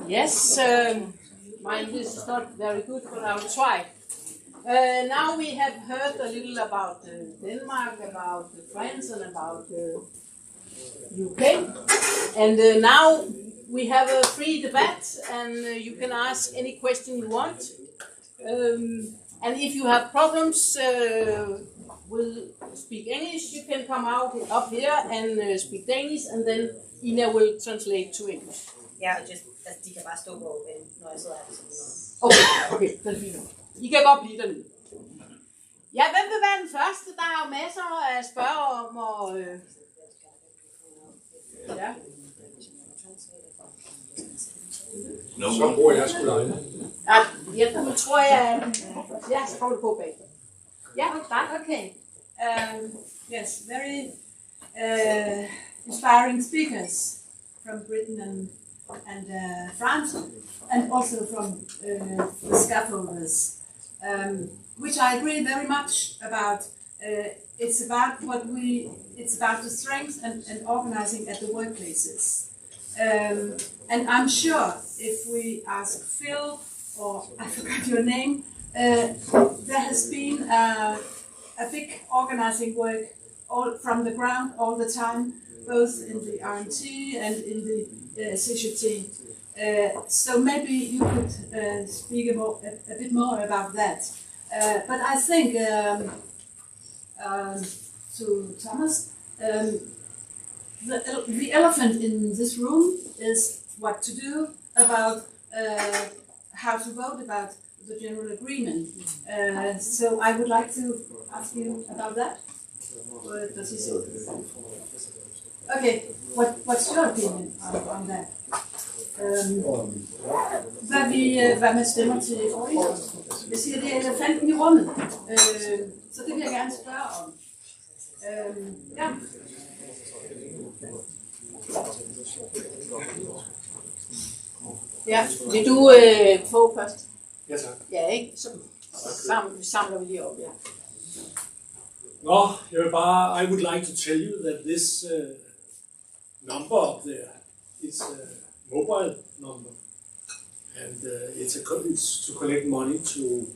Yes, my English is not very good, but I will try. Now we have heard a little about Denmark, about France, and about UK. And now we have a free debate, and you can ask any question you want. And if you have problems with speak English, you can come up here and speak Danish, and then Ina will translate to English. Ja, de kan bare stå på, når jeg sidder her. Okay, det er fint. I kan godt blive dernede. Ja, hvem vil være den første? Der er jo masser at spørge om, og ja. Så bruger jeg sgu dig. Ja, nu tror jeg, ja, så kommer du på bag. Ja, okay. Yes, very inspiring speakers from Britain and France, and also from the scaffolders, which I agree very much about. It's about it's about the strength and organizing at the workplaces. And I'm sure if we ask Phil, or I forgot your name, there has been a big organizing work all from the ground all the time, both in the R&T and in the CGT. So maybe you could speak a bit more about that. But I think to Thomas, the elephant in this room is what to do about how to vote about the general agreement. So I would like to ask you about that. What does he say? Okay, what's your opinion on that? Hvad man stemmer til overenskomsten. Jeg siger, det er elefanten i rummet, så det vil jeg gerne spørge om. Ja. Ja, vil du få først? Ja, tak. Ja, ikke? Så samler vi lige op, ja. No, I would like to tell you that this number up there is a mobile number, and it's to collect money to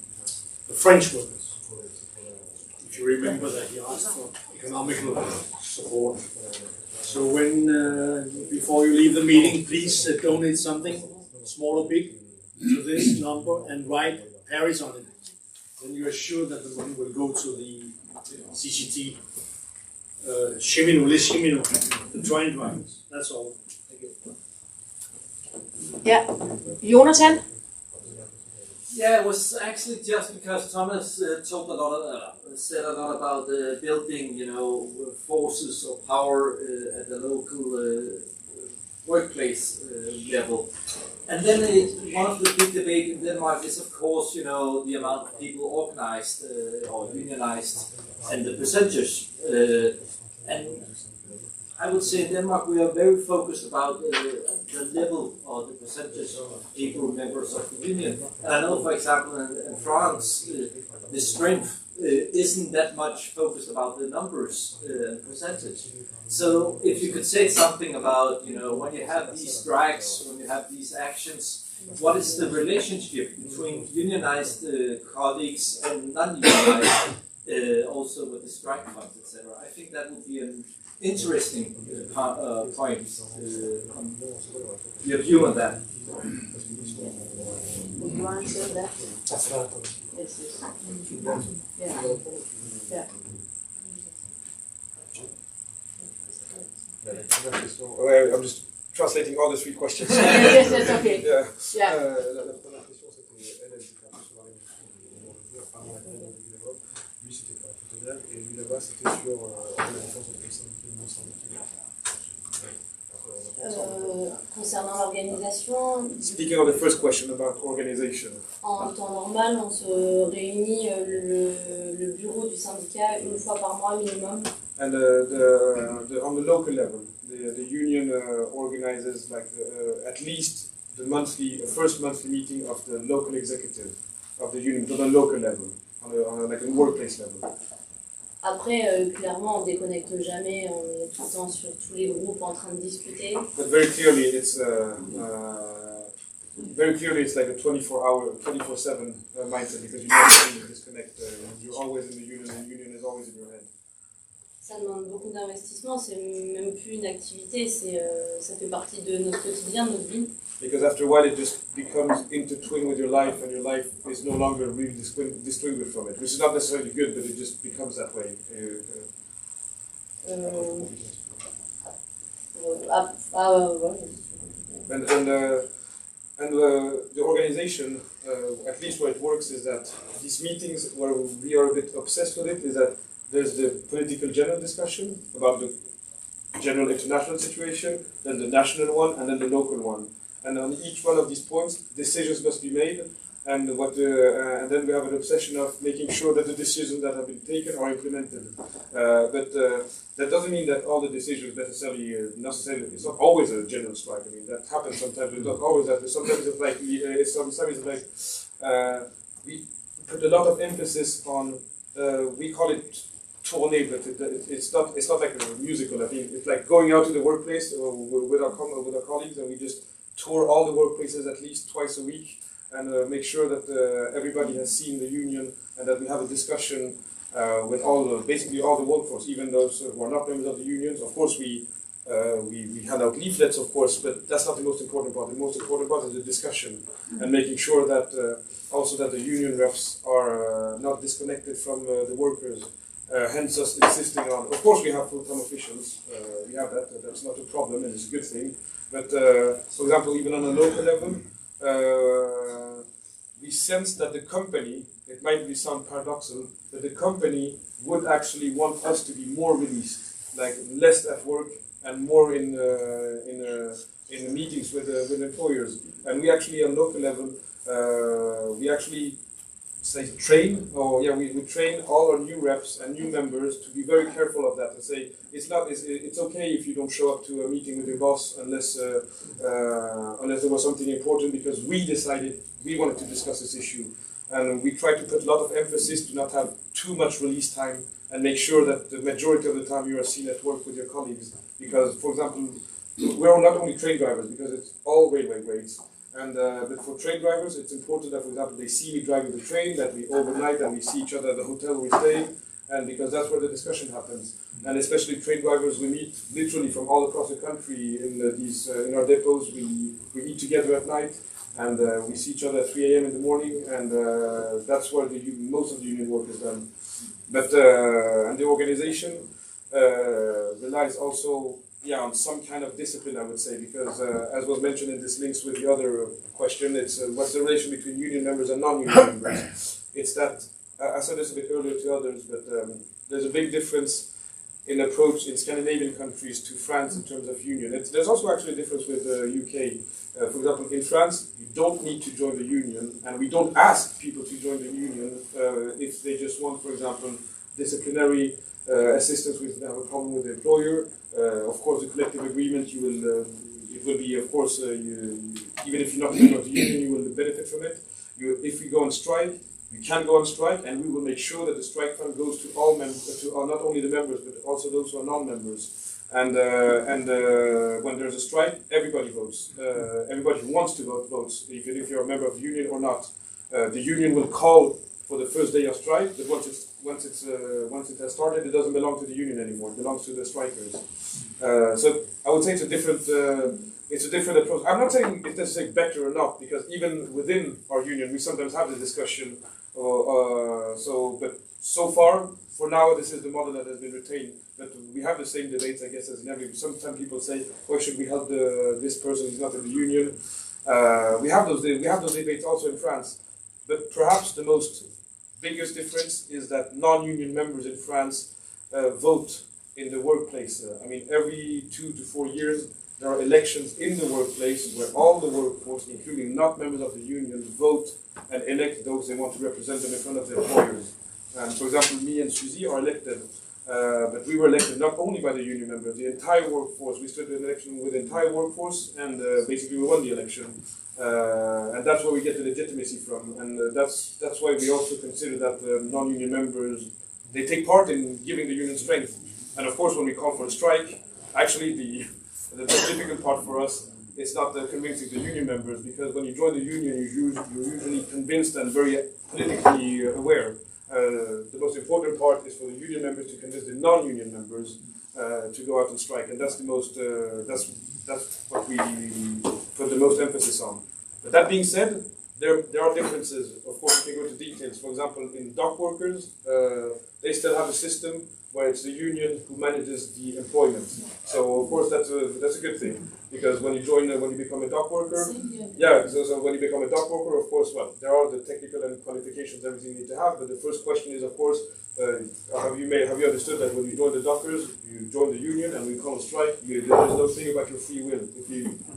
the French workers. If you remember that he asked for economical support. So when before you leave the meeting, please donate something, small or big, to this number and write Paris on it. Then you are sure that the money will go to the CGT, the train drivers. That's all. Thank you. Yeah, Jonathan? Yeah, it was actually just because Thomas said a lot about building, forces of power at the local workplace level. And then one of the big debates in Denmark is, of course, the amount of people organized or unionized and the percentage. And I would say in Denmark we are very focused about the level or the percentage of people, members of the union. And I know, for example, in France, the strength isn't that much focused about the numbers and percentage. So if you could say something about, when you have these strikes, when you have these actions, what is the relationship between unionized colleagues and non-unionized, also with the strike funds, etc. I think that would be an interesting point. Your view on that. Would you answer that? Yes. Yeah. Yeah. I'm just translating all the three questions. Yes, okay. Yeah. Yeah. La question c'était elle était un peu sur l'organisation avant la période du Labor. Lui c'était pour la photo et lui là-bas c'était sur la défense entre les syndiqués et non syndiqués. Concernant l'organisation, Speaking of the first question about organization. En temps normal, on se réunit le bureau du syndicat une fois par mois minimum. And on the local level, the union organizes like at least the first monthly meeting of the local executive of the union, but on a local level, on like a workplace level. Après, clairement, on déconnecte jamais, on est tout le temps sur tous les groupes en train de discuter. But very clearly, it's very clearly it's like a 24/7 mindset because you never really disconnect. You're always in the union and the union is always in your head. Ça demande beaucoup d'investissement, c'est même plus une activité, ça fait partie de notre quotidien, de notre vie. Because after a while it just becomes intertwined with your life and your life is no longer really distinguished from it, which is not necessarily good, but it just becomes that way. And the organization, at least where it works, is that these meetings where we are a bit obsessed with it, is that there's the political general discussion about the general international situation, then the national one, and then the local one. And on each one of these points, decisions must be made, and and then we have an obsession of making sure that the decisions that have been taken are implemented. But that doesn't mean that all the decisions necessarily, it's not always a general strike. I mean, that happens sometimes, but not always that. Sometimes it's like, we put a lot of emphasis on, we call it tournée, but it's not like a musical. I mean, it's like going out to the workplace with our colleagues, and we just tour all the workplaces at least twice a week and make sure that everybody has seen the union and that we have a discussion with basically all the workforce, even those who are not members of the unions. Of course, we hand out leaflets, of course, but that's not the most important part. The most important part is the discussion and making sure that also that the union reps are not disconnected from the workers. Hence us insisting on, of course we have full-time officials, we have that's not a problem and it's a good thing, but for example, even on a local level, we sense that the company, it might sound paradoxical, but the company would actually want us to be more released, like less at work and more in the meetings with employers. And we actually on local level, we actually train all our new reps and new members to be very careful of that and say it's okay if you don't show up to a meeting with your boss unless there was something important because we decided we wanted to discuss this issue, and we try to put a lot of emphasis to not have too much release time and make sure that the majority of the time you are seen at work with your colleagues, because for example we're not only train drivers because it's all railway grades. And but for train drivers, it's important that, for example, they see me driving the train, that we overnight and we see each other at the hotel we stay, and because that's where the discussion happens. And especially train drivers, we meet literally from all across the country in in our depots. We eat together at night, and we see each other at 3 a.m. in the morning, and that's where most of the union work is done. But and the organization relies also. Yeah, on some kind of discipline, I would say, because as was mentioned in this links with the other question, it's what's the relation between union members and non-union members. It's that, I said this a bit earlier to others, but there's a big difference in approach in Scandinavian countries to France in terms of union. There's also actually a difference with the UK. For example, in France, you don't need to join the union, and we don't ask people to join the union if they just want, for example, disciplinary assistance with have a problem with the employer. Of course, the collective agreement, it will be, of course, even if you're not a member of the union, you will benefit from it. If we go on strike, we can go on strike, and we will make sure that the strike fund goes to all members, to not only the members, but also those who are non-members. And when there's a strike, everybody votes. Everybody who wants to vote votes, even if you're a member of the union or not. The union will call for the first day of strike, but once it has started, it doesn't belong to the union anymore. It belongs to the strikers. So I would say it's a different approach. I'm not saying it's necessarily better or not, because even within our union, we sometimes have the discussion. But so far, for now, this is the model that has been retained. But we have the same debates, I guess, as in every. Sometimes people say, "Why should we help this person who's not in the union?" We have those debates also in France. But perhaps the biggest difference is that non-union members in France vote in the workplace. I mean, every 2 to 4 years, there are elections in the workplace where all the workforce, including not members of the union, vote and elect those they want to represent them in front of their employers. And for example, me and Suzy are elected, but we were elected not only by the union members, the entire workforce. We stood in an election with the entire workforce, and basically we won the election. And that's where we get the legitimacy from, and that's why we also consider that non-union members, they take part in giving the union strength. And of course, when we call for a strike, actually the difficult part for us it's not convincing the union members, because when you join the union, you're usually convinced and very politically aware. The most important part is for the union members to convince the non-union members to go out and strike, and that's the most that's what we put the most emphasis on. But that being said, there are differences. Of course, we can go into details. For example, in dock workers, they still have a system where it's the union who manages the employment. So of course that's a good thing, because when you join, when you become a dock worker, so when you become a dock worker, of course, well, there are the technical and qualifications, everything you need to have. But the first question is, of course, have you understood that when you join the dockers, you join the union, and when you call on strike, there's no thing about your free will.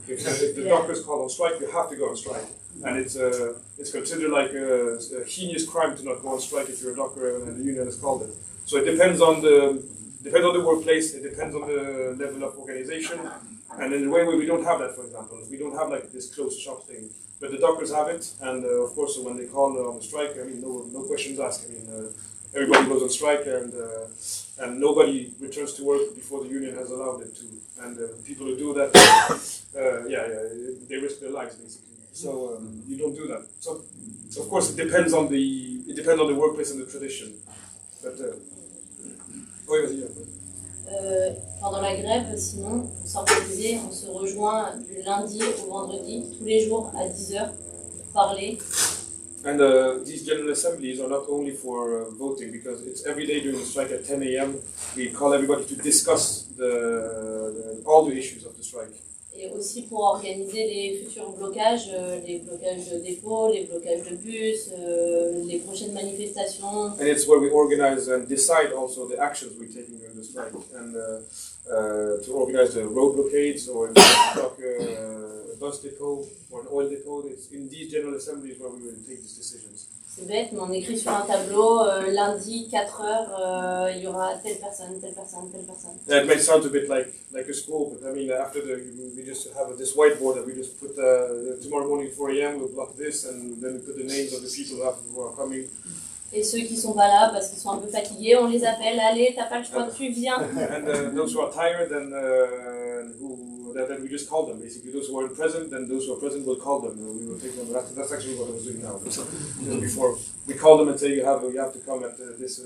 If the dockers call on strike, you have to go on strike, and it's considered like a heinous crime to not go on strike if you're a docker and the union has called it. So it depends on the workplace. It depends on the level of organization, and in a way where we don't have that. For example, we don't have like this closed shop thing, but the dockers have it, and of course, when they call on the strike, I mean, no questions asked. I mean, everybody goes on strike, and nobody returns to work before the union has allowed it to. And people who do that, they risk their lives basically. So you don't do that. So of course, it depends on the workplace and the tradition. But oui, vas-y. Pendant la grève, sinon, pour s'organiser, on se rejoint du lundi au vendredi, tous les jours à 10h, pour parler. And these general assemblies are not only for voting, because it's every day during the strike at 10 a.m. We call everybody to discuss all the issues of the strike. Et aussi pour organiser les futurs blocages, les blocages de dépôts, les blocages de bus, les prochaines manifestations. And it's where we organize and decide also the actions we're taking during the strike, and to organize the road blockades, or a bus depot or an oil depot. It's in these general assemblies where we will take these decisions. C'est bête, mais on écrit sur un tableau, lundi, 4 heures, il y aura telle personne, telle personne, telle personne. It might sound a bit like a school, but I mean, after we just have this whiteboard that we just put, tomorrow morning 4 a.m. we'll block this, and then we put the names of the people who are coming. Et ceux qui sont pas là parce qu'ils sont un peu fatigués, on les appelle, allez, t'as pas le choix, tu viens. And those who are tired, then we just call them. Basically, those who aren't present, then those who are present will call them. We will take them. That's actually what I was doing now. So, before we call them and say you have to come at this.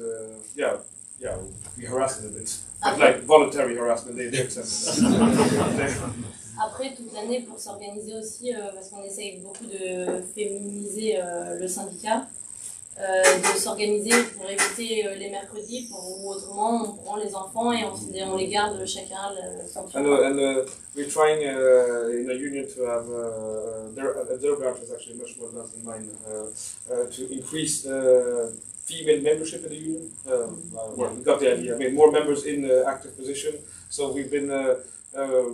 We harass them a bit, but like voluntary harassment. They accept it. Après, toute l'année, pour s'organiser aussi, parce qu'on essaye beaucoup de féminiser le syndicat, de s'organiser pour éviter les mercredis, ou autrement on prend les enfants et on les garde chacun son tour. And we're trying in a union to have their branch is actually much more advanced than mine, to increase female membership in the union. Well, we got the idea. I mean, more members in active position. So we've been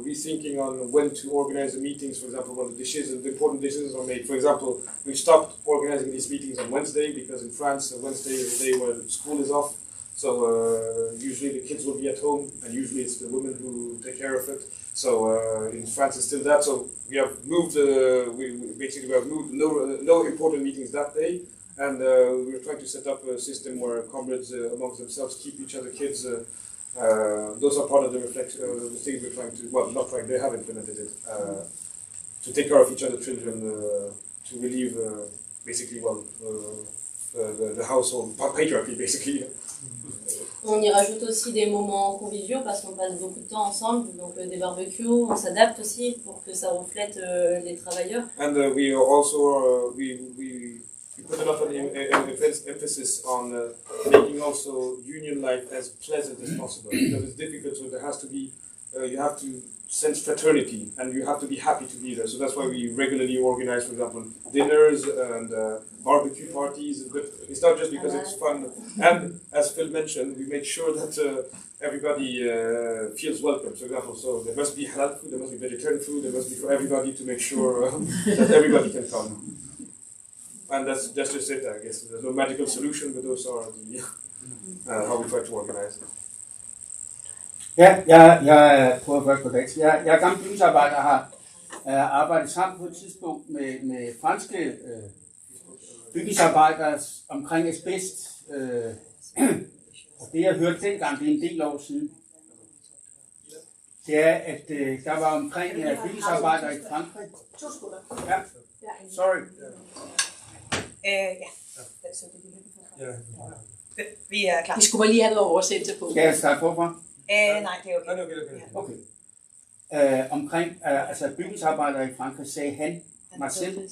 rethinking on when to organize the meetings. For example, when the important decisions are made. For example, we stopped organizing these meetings on Wednesday because in France, Wednesday is the day where school is off. So usually the kids will be at home, and usually it's the women who take care of it. So in France it's still that. So we have moved. We have moved no important meetings that day, and we're trying to set up a system where comrades amongst themselves keep each other kids. Those are part of the the things we're trying to, well, not trying, they have implemented it, to take care of each other's children, to relieve, basically, the household patriarchy, basically. On y rajoute aussi des moments conviviaux parce qu'on passe beaucoup de temps ensemble, donc des barbecues, on s'adapte aussi pour que ça reflète les travailleurs. And we also, we put a lot of emphasis on making also union life as pleasant as possible, because it's difficult. So there has to be, you have to sense fraternity, and you have to be happy to be there. So that's why we regularly organize, for example, dinners and barbecue parties. But it's not just because it's fun. And as Phil mentioned, we make sure that everybody feels welcome. For example, so there must be halal food, there must be vegetarian food, there must be for everybody, to make sure that everybody can come. And that's just it, I guess. There's no magical solution, but those are the how we try to organize it. Ja, jeg prøver først på dansk. Jeg er gammel bygningsarbejder og har arbejdet sammen på et tidspunkt med franske bygningsarbejdere omkring asbest. Og det jeg hørte dengang, det er en del år siden. det er, at der var omkring bygningsarbejdere i Frankrig. To sekunder. Ja, sorry. Vi er klar. Vi skulle bare lige have noget oversættelse på. Skal jeg starte forfra? Nej, det er okay. Okay. Omkring bygningsarbejdere i Frankrig sagde han mig selv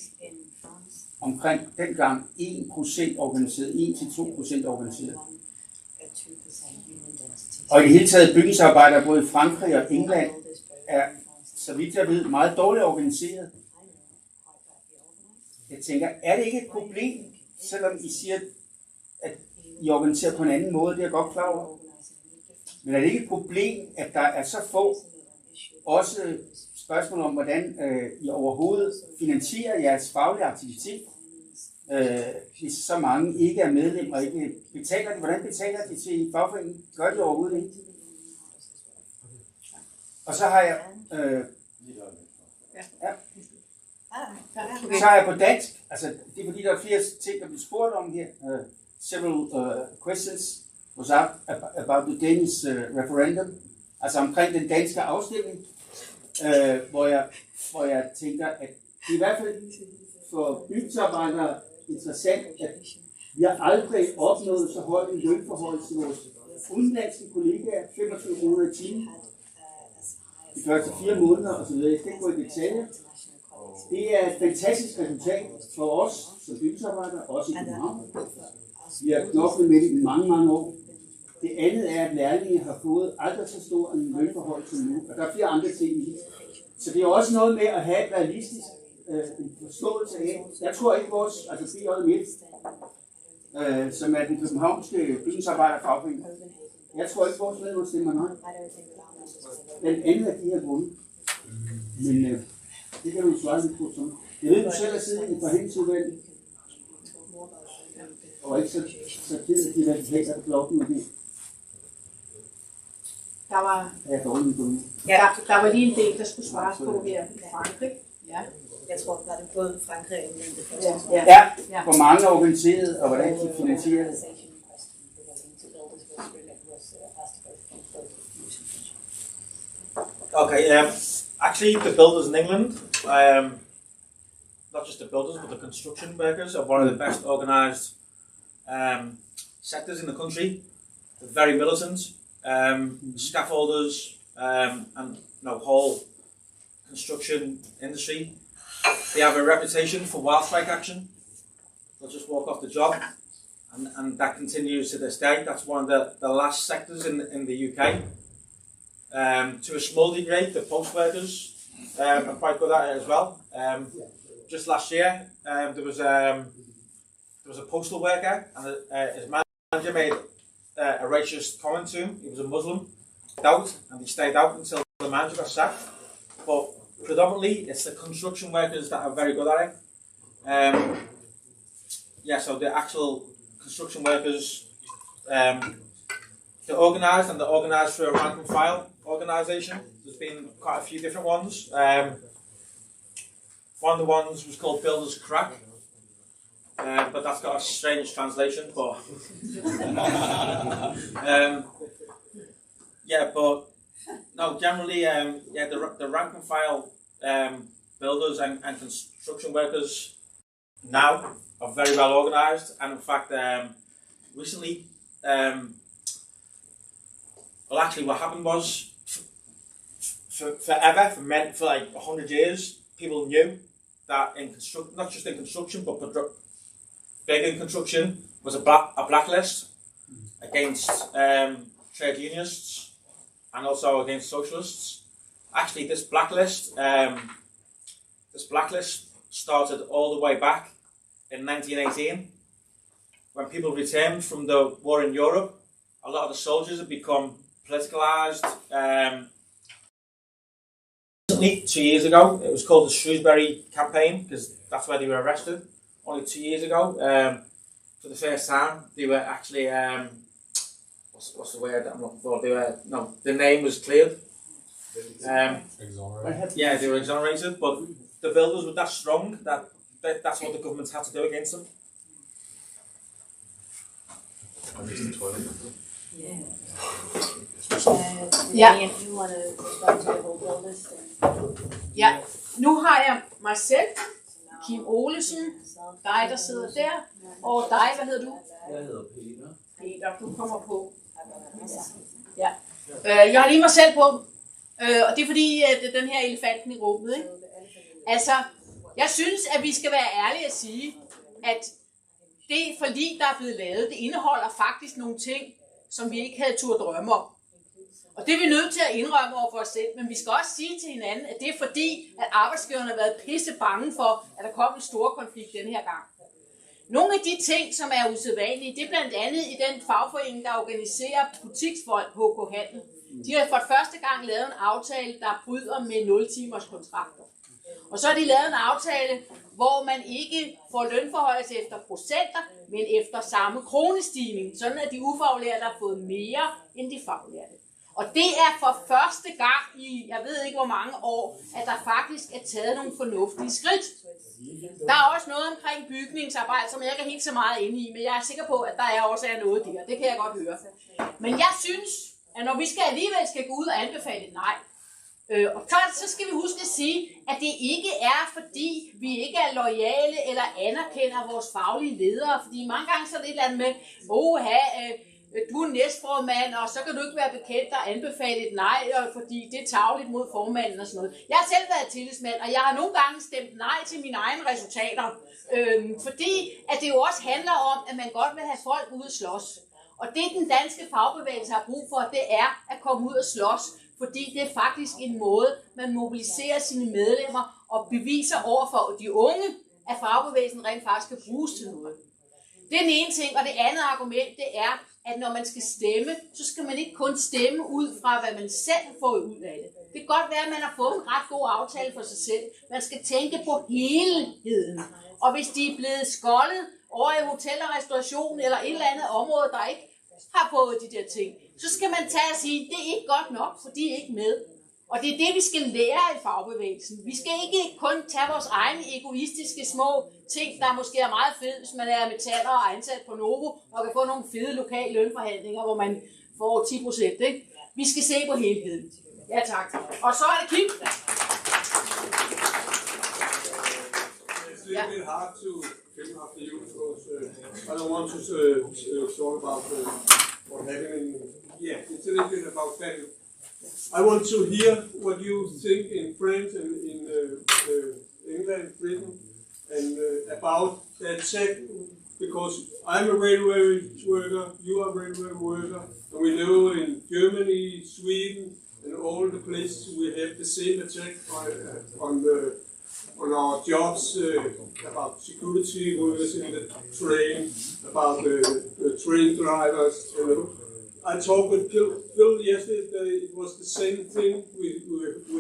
omkring dengang 1% organiseret, 1-2% organiseret. Og i det hele taget bygningsarbejdere både i Frankrig og England er, så vidt jeg ved, meget dårligt organiseret. Jeg tænker, er det ikke et problem, selvom I siger, at I organiserer på en anden måde, det er jeg godt klar over. Men er det ikke et problem, at der er så få, også spørgsmål om, hvordan I overhovedet finansierer jeres faglige aktivitet, hvis så mange ikke er medlem og ikke betaler de? Hvordan betaler de til fagforeningen? Gør de overhovedet ikke? Og så har jeg så har jeg på dansk, altså det er fordi der er flere ting, der bliver spurgt om her. Several questions was about the Danish referendum, altså omkring den danske afstemning, hvor jeg tænker, at det i hvert fald for bygningsarbejdere interessant, at vi har aldrig opnået så højt en lønforhold til vores udenlandske kollegaer, 25 kroner i timen, de første 4 måneder osv. Jeg skal ikke gå i detaljer. Det er et fantastisk resultat for os som bygningsarbejdere, også i København. Vi har knoklet med det i mange, mange år. Det andet er, at lærlinge har fået aldrig så stor en lønforhold som nu, og der er flere andre ting i det. Så det er også noget med at have et realistisk forståelse af. Jeg tror ikke vores, altså BJ som er den københavnske bygningsarbejderfagforening, jeg tror ikke vores medlemmer stemmer nej. Blandt andet af de her grunde. Men det kan du svare lidt på. Jeg ved, du selv har siddet i forhandlingsudvalget, og ikke så ked af de resultater, der blev opnået det. Der var lige en del, der skulle svares på her i Frankrig. Ja. Jeg tror, var det både Frankrig og England det første. Ja, hvor mange er organiseret, og hvordan de finansierer det. Okay, actually the builders in England, not just the builders, but the construction workers are one of the best organised sectors in the country. They're very militant, scaffolders, and whole construction industry. They have a reputation for wild strike action. They'll just walk off the job, and that continues to this day. That's one of the last sectors in the UK. To a small degree, the post workers are quite good at it as well. Just last year, there was a postal worker, and his manager made a racist comment to him. He was a Muslim, out, and he stayed out until the manager got sacked. But predominantly, it's the construction workers that are very good at it. So the actual construction workers, they're organised, and they're organised through a rank and file organisation. There's been quite a few different ones. One of the ones was called Builders Crack, but that's got a strange translation. But generally, the rank and file builders and construction workers now are very well organised, and in fact, recently, what happened was, forever, for like 100 years, people knew that in construction, not just in construction, but big in construction, was a blacklist against trade unionists and also against socialists. Actually, this blacklist started all the way back in 1918, when people returned from the war in Europe. A lot of the soldiers had become politicalised. Recently, 2 years ago, it was called the Shrewsbury campaign, because that's where they were arrested. Only 2 years ago, for the first time, they were actually what's the word I'm looking for? The name was cleared. They were exonerated, but the builders were that strong that's what the government had to do against them. Ja. You want to respond to the whole bill list? Ja, nu har jeg mig selv, Kim Olesen, dig der sidder der, og dig, hvad hedder du? Jeg hedder Peter. Peter, du kommer på. Ja. Jeg har lige mig selv på, og det er fordi, at den her elefanten i rummet, ikke? Altså, jeg synes, at vi skal være ærlige at sige, at det forlig, der er blevet lavet, det indeholder faktisk nogle ting, som vi ikke havde turde drømme om. Og det er vi nødt til at indrømme over for os selv, men vi skal også sige til hinanden, at det er fordi, at arbejdsgiverne har været pisse bange for, at der kom en stor konflikt denne her gang. Nogle af de ting, som er usædvanlige, det er blandt andet i den fagforening, der organiserer butiksfolk på HK Handel. De har for første gang lavet en aftale, der bryder med 0-timers kontrakter. Og så har de lavet en aftale, hvor man ikke får lønforhøjelse efter procenter, men efter samme kronestigning, sådan at de ufaglærte har fået mere end de faglærte. Og det er for første gang i, jeg ved ikke hvor mange år, at der faktisk er taget nogle fornuftige skridt. Der er også noget omkring bygningsarbejde, som jeg ikke er helt så meget inde i, men jeg er sikker på, at der også er noget der. Det kan jeg godt høre. Men jeg synes, at når vi alligevel skal gå ud og anbefale et nej, og så skal vi huske at sige, at det ikke er, fordi vi ikke er loyale eller anerkender vores faglige ledere. Fordi mange gange så er det et eller andet med, du er næstformand, og så kan du ikke være bekendt og anbefale et nej, fordi det er tarveligt mod formanden og sådan noget. Jeg har selv været tillidsmand, og jeg har nogle gange stemt nej til mine egne resultater. Fordi at det jo også handler om, at man godt vil have folk ud at slås. Og det den danske fagbevægelse har brug for, det er at komme ud og slås. Fordi det er faktisk en måde, man mobiliserer sine medlemmer og beviser over for de unge, at fagbevægelsen rent faktisk kan bruges til noget. Det er den ene ting, og det andet argument, det er, at når man skal stemme, så skal man ikke kun stemme ud fra, hvad man selv får ud af det. Det kan godt være, at man har fået en ret god aftale for sig selv. Man skal tænke på helheden. Og hvis de er blevet skoldet over i hotel og restauration eller et eller andet område, der ikke har fået de der ting, så skal man tage og sige, det er ikke godt nok, for de er ikke med. Og det er det, vi skal lære i fagbevægelsen. Vi skal ikke kun tage vores egne egoistiske små ting, der måske er meget fede, hvis man er metaller og ansat på Novo, og kan få nogle fede lokale lønforhandlinger, hvor man får 10%. Ikke? Vi skal se på helheden. Ja, tak. Og så er det Kim. It's a little bit hard to film after you because I don't want to talk about what happened in. Yeah, it's a little bit about that. I want to hear what you think in France and in England, Britain, and about that tech, because I'm a railway worker, you are a railway worker, and we know in Germany, Sweden, and all the places we have the same attack on our jobs, about security workers in the train, about the train drivers. I talked with Phil yesterday. It was the same thing we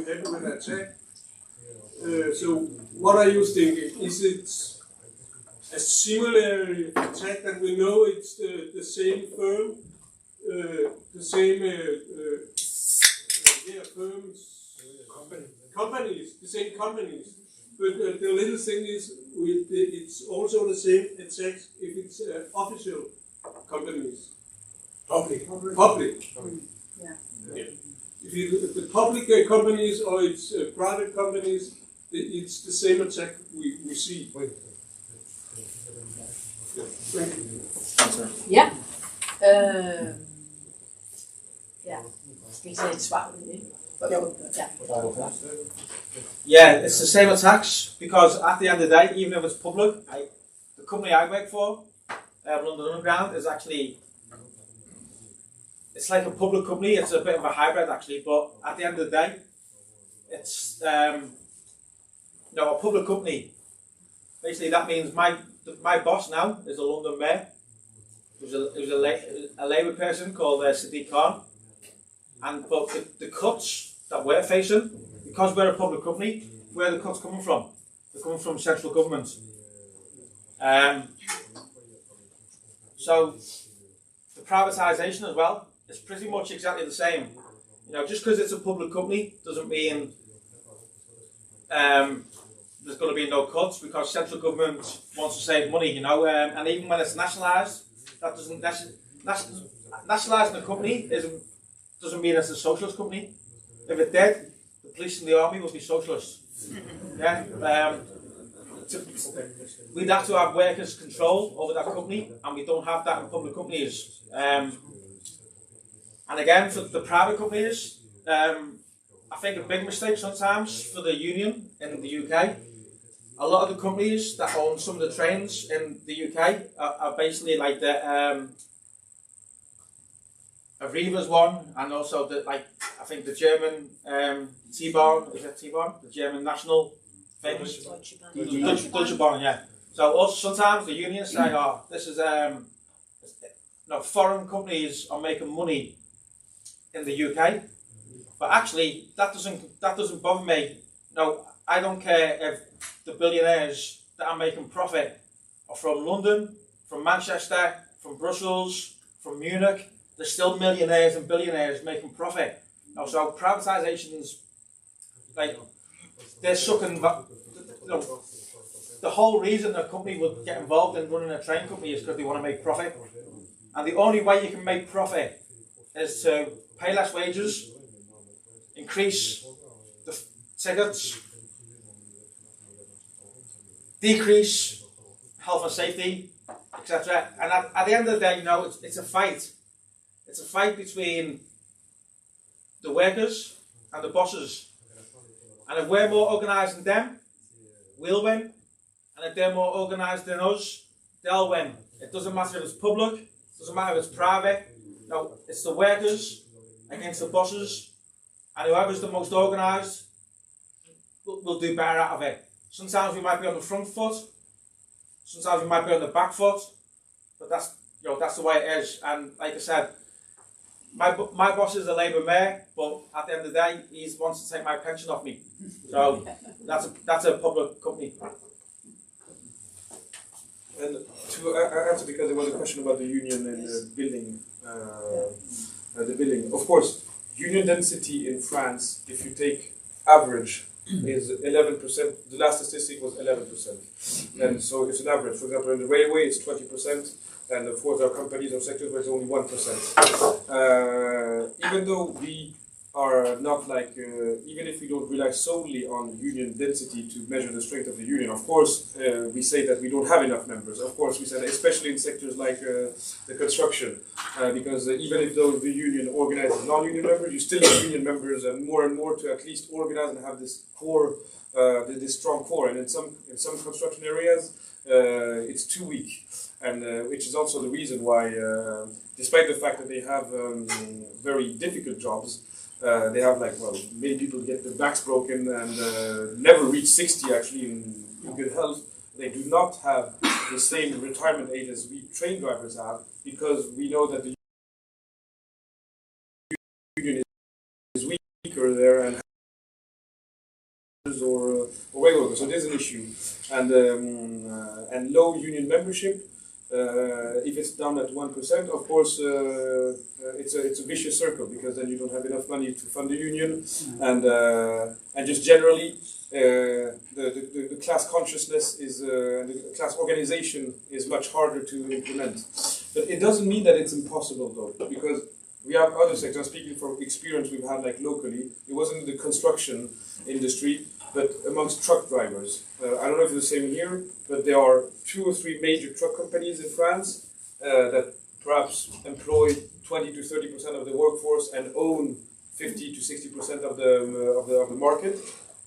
had with attack. So, what are you thinking? Is it a similar attack that we know it's the same firm, the same firms, companies, the same companies? But the little thing is, it's also the same attack if it's official companies. Public. Yeah. If the public companies or it's private companies, it's the same attack we see. Ja. Ja. Skal I tage et svar på det? Yeah, it's the same attacks because at the end of the day, even if it's public, the company I work for, London Underground, is actually, it's like a public company. It's a bit of a hybrid actually, but at the end of the day, it's a public company. Basically, that means my boss now is a London mayor. Who's a Labour person called Sadiq Khan, but the cuts that we're facing, because we're a public company, where are the cuts coming from? They're coming from central government. So the privatisation as well is pretty much exactly the same. Just because it's a public company doesn't mean there's going to be no cuts, because central government wants to save money. And even when it's nationalised, that doesn't nationalising a company doesn't mean it's a socialist company. If it did, the police and the army would be socialists. Yeah. We'd have to have workers' control over that company, and we don't have that in public companies. And again, for the private companies, I think a big mistake sometimes for the union in the UK. A lot of the companies that own some of the trains in the UK are basically like the Arriva's one, and also I think the German T-Bahn, is it T-Bahn? The German national famous Deutsche Bahn, yeah. So also sometimes the unions say, "Oh, this is foreign companies are making money in the UK," but actually that doesn't bother me. No, I don't care if the billionaires that are making profit are from London, from Manchester, from Brussels, from Munich. They're still millionaires and billionaires making profit. Now, so privatisations, like, they're sucking. The whole reason a company would get involved in running a train company is because they want to make profit. And the only way you can make profit is to pay less wages, increase the tickets, decrease health and safety, etc. And at the end of the day, it's a fight. It's a fight between the workers and the bosses. And if we're more organised than them, we'll win. And if they're more organised than us, they'll win. It doesn't matter if it's public, it doesn't matter if it's private. No, it's the workers against the bosses. And whoever's the most organised will do better out of it. Sometimes we might be on the front foot, sometimes we might be on the back foot, but that's the way it is. And like I said, my boss is a Labour mayor, but at the end of the day, he wants to take my pension off me. So that's a public company. And to answer, because there was a question about the union and the building. Of course, union density in France, if you take average, is 11%. The last statistic was 11%. And so it's an average. For example, in the railway, it's 20%. And of course, there are companies or sectors where it's only 1%. Even though we are not like, even if we don't rely solely on union density to measure the strength of the union, of course, we say that we don't have enough members. Of course, we said, especially in sectors like the construction, because even if though the union organizes non-union members, you still need union members and more to at least organize and have this core, this strong core. And in some construction areas, it's too weak. And which is also the reason why, despite the fact that they have very difficult jobs, they have many people get their backs broken and never reach 60 actually in good health. They do not have the same retirement age as we train drivers have, because we know that the union is weaker there and or way workers. So there's an issue, and low union membership. If it's down at 1%, of course, it's a vicious circle, because then you don't have enough money to fund the union, and just generally, the class consciousness is and the class organization is much harder to implement. But it doesn't mean that it's impossible, though, because we have other sectors. Speaking from experience we've had, locally, it wasn't the construction industry, but amongst truck drivers. I don't know if it's the same here, but there are 2 or 3 major truck companies in France that perhaps employ 20 to 30% of the workforce and own 50 to 60% of the market.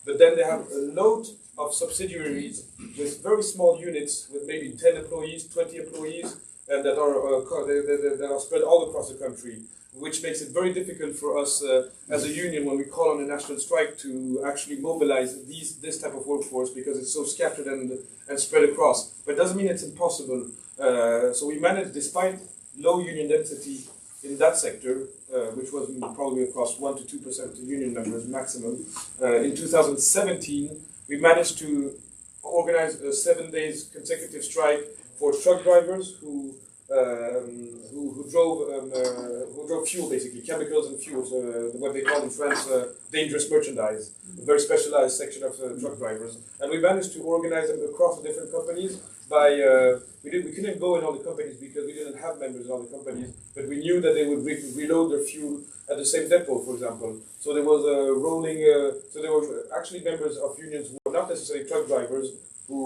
But then they have a load of subsidiaries with very small units with maybe 10 employees, 20 employees, and that are spread all across the country, which makes it very difficult for us as a union, when we call on a national strike, to actually mobilize this type of workforce, because it's so scattered and spread across. But it doesn't mean it's impossible. So we managed, despite low union density in that sector, which was probably across 1 to 2% union members maximum. In 2017, we managed to organize a 7 days consecutive strike for truck drivers who drove fuel, basically chemicals and fuels, what they call in France dangerous merchandise, a very specialized section of truck drivers, and we managed to organize them across the different companies. By we couldn't go in all the companies because we didn't have members in all the companies, but we knew that they would reload their fuel at the same depot, for example. So there was a rolling. So there were actually members of unions who were not necessarily truck drivers who